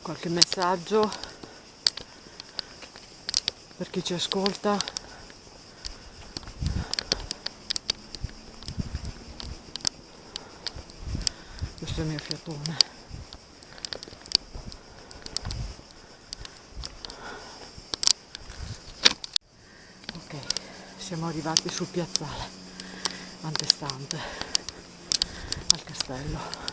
qualche messaggio per chi ci ascolta. Questo è il mio fiatone. Ok, siamo arrivati sul piazzale antestante al castello.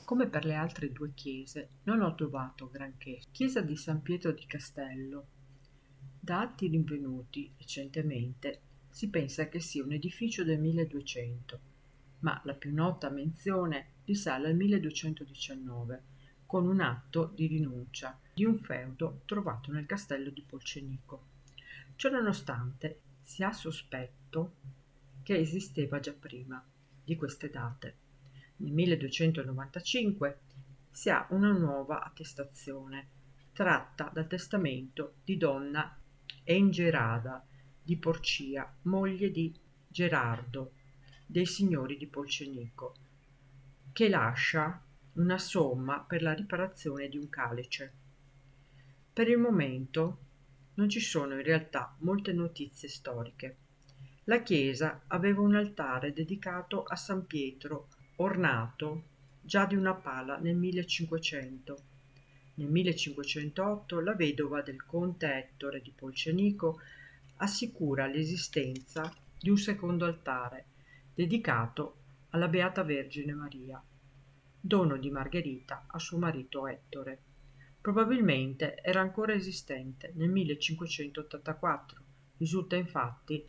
Come per le altre due chiese, non ho trovato granché. Chiesa di San Pietro di Castello. Da atti rinvenuti recentemente si pensa che sia un edificio del 1200, ma la più nota menzione risale al 1219, con un atto di rinuncia di un feudo trovato nel castello di Polcenico. Ciononostante, si ha sospetto che esisteva già prima di queste date. Nel 1295 si ha una nuova attestazione, tratta dal testamento di donna Engerada di Porcia, moglie di Gerardo, dei signori di Polcenico, che lascia una somma per la riparazione di un calice. Per il momento non ci sono in realtà molte notizie storiche. La chiesa aveva un altare dedicato a San Pietro, ornato già di una pala nel 1500. Nel 1508 la vedova del conte Ettore di Polcenico assicura l'esistenza di un secondo altare dedicato alla Beata Vergine Maria, dono di Margherita a suo marito Ettore. Probabilmente era ancora esistente nel 1584. Risulta infatti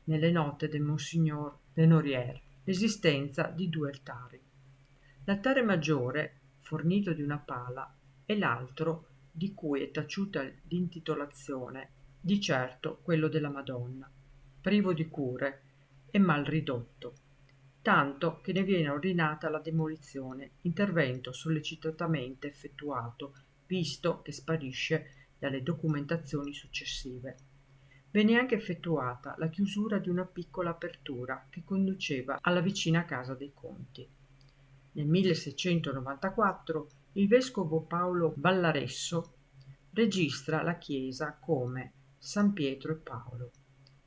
nelle note del Monsignor Denorier l'esistenza di due altari. L'altare maggiore, fornito di una pala, e l'altro, di cui è taciuta l'intitolazione, di certo quello della Madonna, privo di cure e mal ridotto, tanto che ne viene ordinata la demolizione, intervento sollecitatamente effettuato, visto che sparisce dalle documentazioni successive. Venne anche effettuata la chiusura di una piccola apertura che conduceva alla vicina casa dei Conti. Nel 1694 il vescovo Paolo Ballaresso registra la chiesa come San Pietro e Paolo,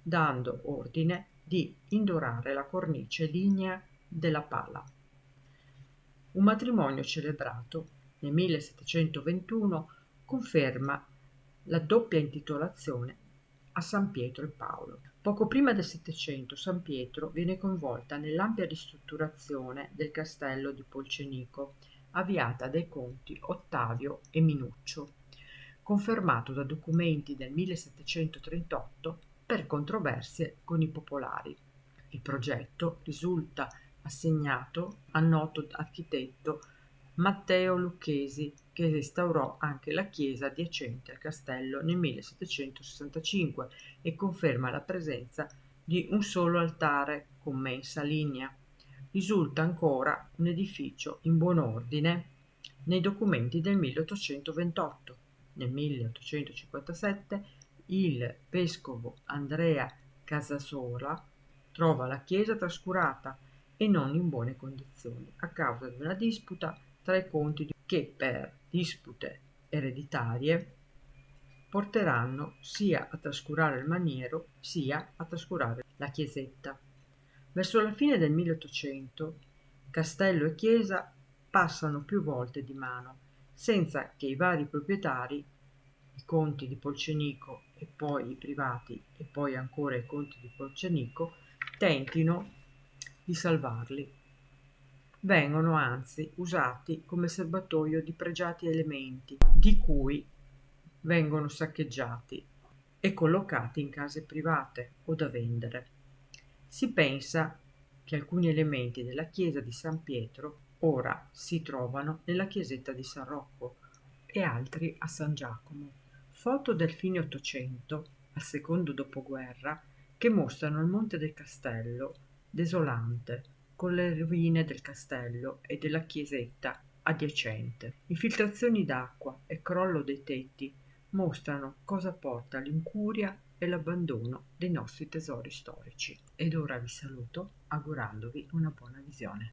dando ordine di indorare la cornice lignea della pala. Un matrimonio celebrato nel 1721 conferma la doppia intitolazione a San Pietro e Paolo. Poco prima del Settecento San Pietro viene coinvolta nell'ampia ristrutturazione del castello di Polcenico, avviata dai conti Ottavio e Minuccio, confermato da documenti del 1738 per controversie con i popolari. Il progetto risulta assegnato al noto architetto Matteo Lucchesi, che restaurò anche la chiesa adiacente al castello nel 1765 e conferma la presenza di un solo altare con mensa lignea. Risulta ancora un edificio in buon ordine nei documenti del 1828. Nel 1857 il vescovo Andrea Casasola trova la chiesa trascurata e non in buone condizioni a causa di una disputa tra i conti che per dispute ereditarie porteranno sia a trascurare il maniero sia a trascurare la chiesetta. Verso la fine del 1800 castello e chiesa passano più volte di mano, senza che i vari proprietari, i conti di Polcenico e poi i privati e poi ancora i conti di Polcenico, tentino di salvarli. Vengono anzi usati come serbatoio di pregiati elementi, di cui vengono saccheggiati e collocati in case private o da vendere. Si pensa che alcuni elementi della chiesa di San Pietro ora si trovano nella chiesetta di San Rocco e altri a San Giacomo. Foto del fine Ottocento, al secondo dopoguerra, che mostrano il Monte del Castello desolante, con le rovine del castello e della chiesetta adiacente. Infiltrazioni d'acqua e crollo dei tetti mostrano cosa porta l'incuria e l'abbandono dei nostri tesori storici. Ed ora vi saluto augurandovi una buona visione.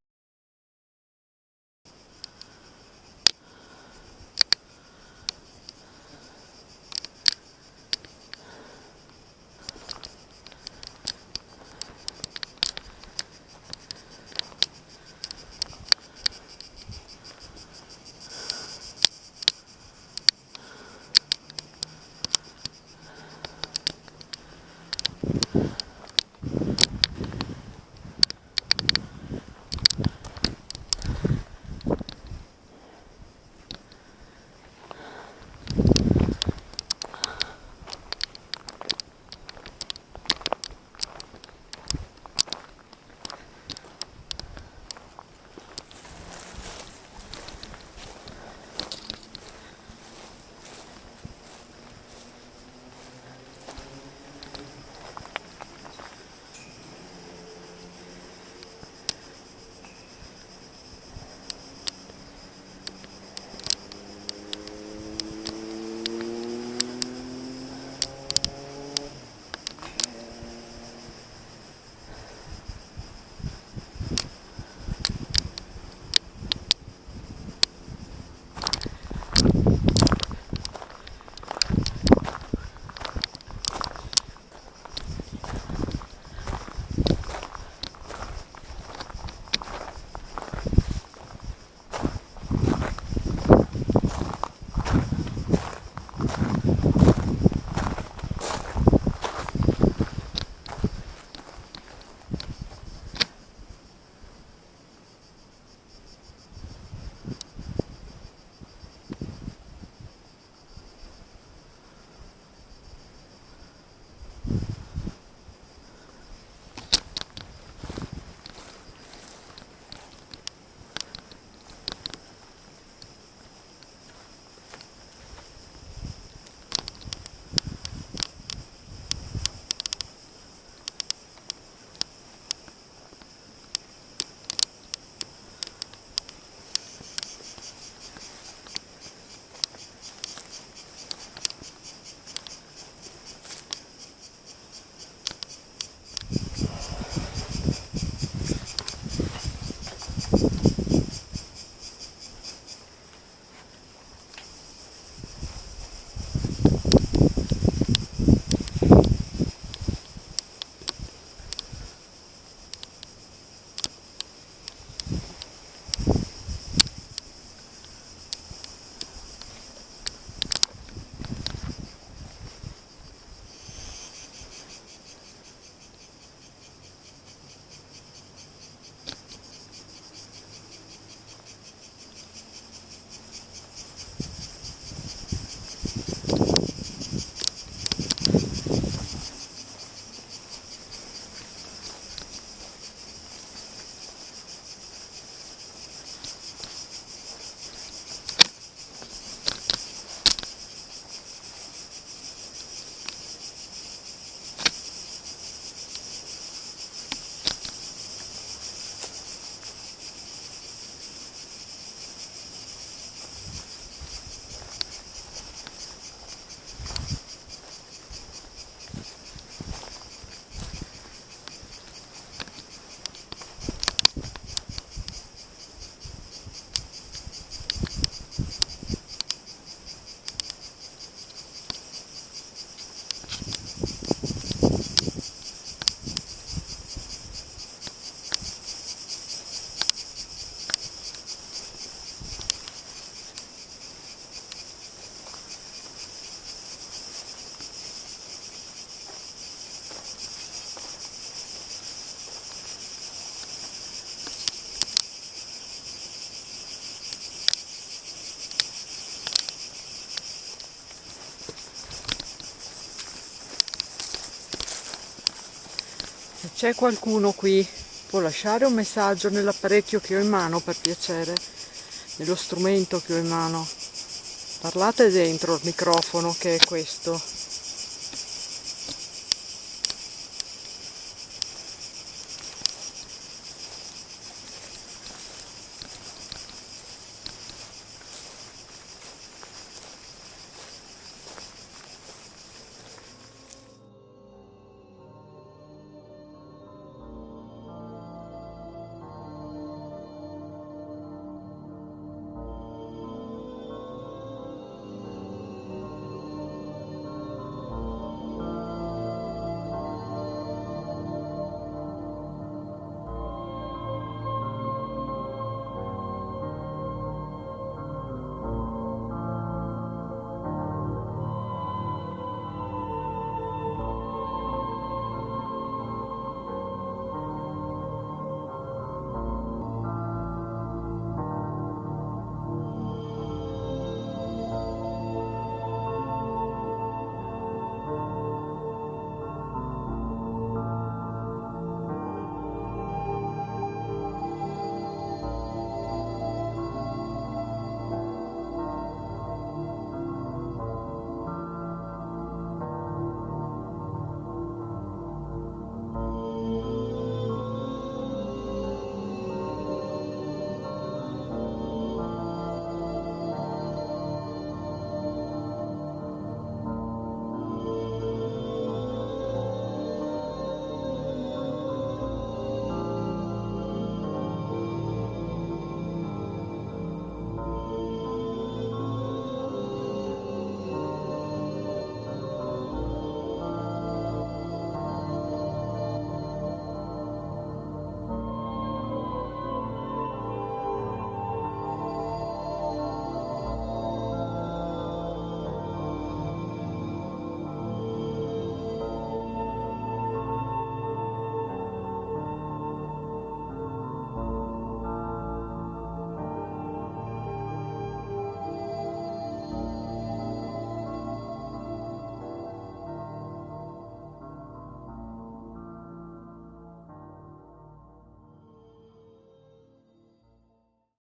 Se c'è qualcuno qui, può lasciare un messaggio nell'apparecchio che ho in mano, per piacere, nello strumento che ho in mano. Parlate dentro il microfono, che è questo.